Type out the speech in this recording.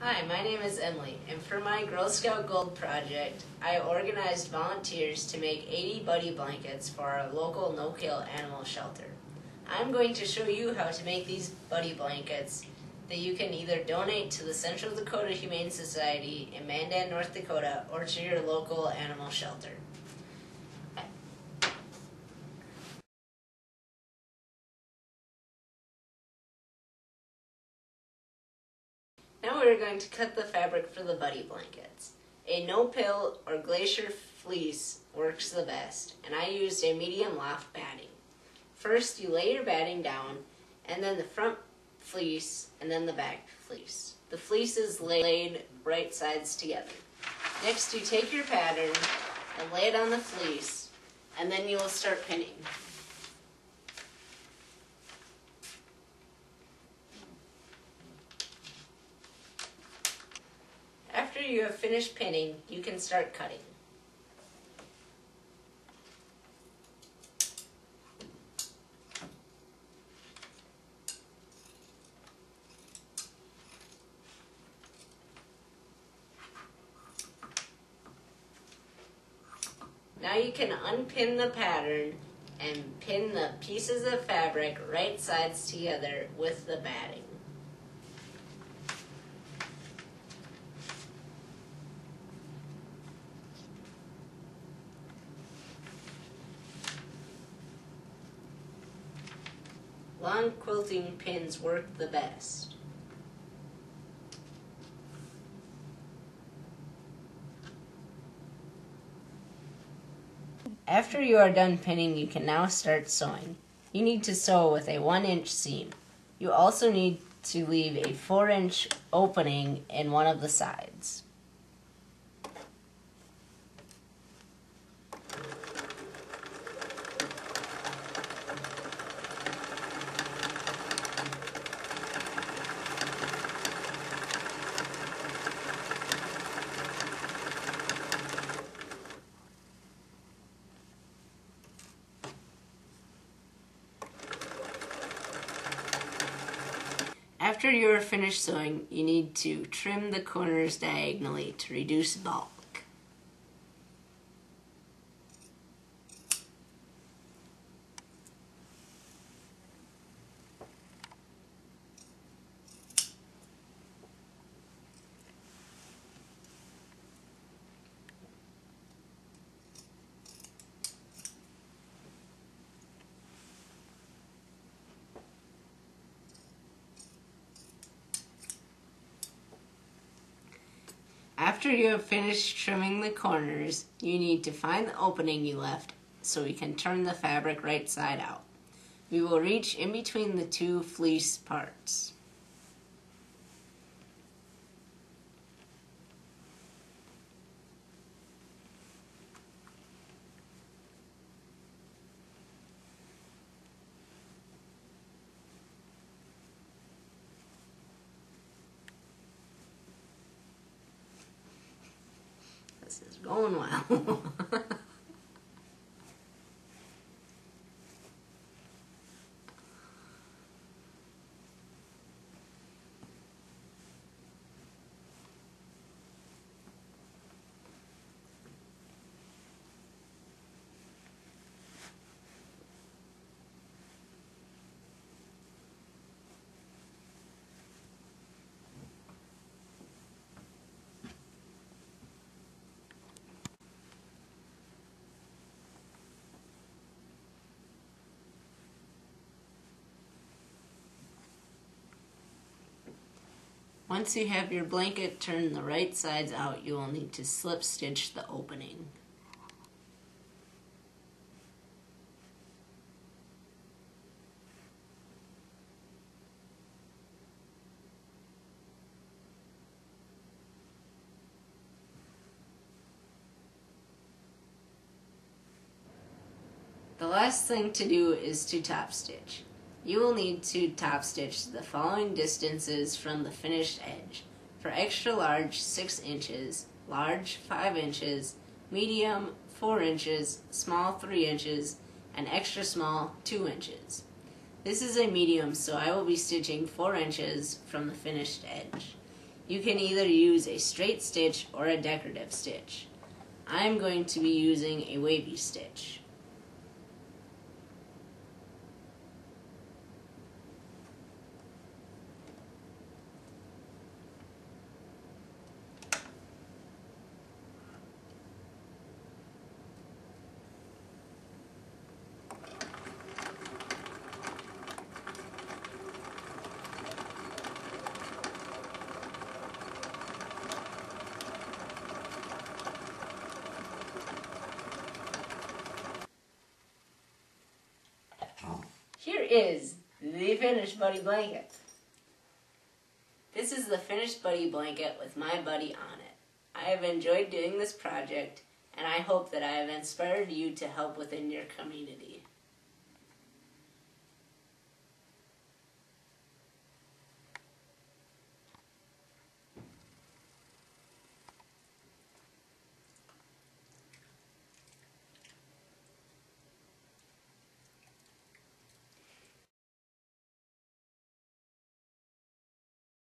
Hi, my name is Emily, and for my Girl Scout Gold project, I organized volunteers to make 80 buddy blankets for our local no-kill animal shelter. I'm going to show you how to make these buddy blankets that you can either donate to the Central Dakota Humane Society in Mandan, North Dakota, or to your local animal shelter. Now we're going to cut the fabric for the buddy blankets. A no-pill or glacier fleece works the best, and I used a medium loft batting. First, you lay your batting down, and then the front fleece, and then the back fleece. The fleece is laid right sides together. Next, you take your pattern and lay it on the fleece, and then you will start pinning. After you have finished pinning, you can start cutting. Now you can unpin the pattern and pin the pieces of fabric right sides together with the batting. Long quilting pins work the best. After you are done pinning, you can now start sewing. You need to sew with a 1-inch seam. You also need to leave a 4-inch opening in one of the sides. After you are finished sewing, you need to trim the corners diagonally to reduce bulk. After you have finished trimming the corners, you need to find the opening you left so we can turn the fabric right side out. We will reach in between the two fleece parts. This is going well. Once you have your blanket turned the right sides out, you will need to slip stitch the opening. The last thing to do is to top stitch. You will need to top stitch the following distances from the finished edge. For extra large, 6 inches, large, 5 inches, medium, 4 inches, small, 3 inches, and extra small, 2 inches. This is a medium, so I will be stitching 4 inches from the finished edge. You can either use a straight stitch or a decorative stitch. I'm going to be using a wavy stitch. Here is the finished buddy blanket. This is the finished buddy blanket with my buddy on it. I have enjoyed doing this project, and I hope that I have inspired you to help within your community.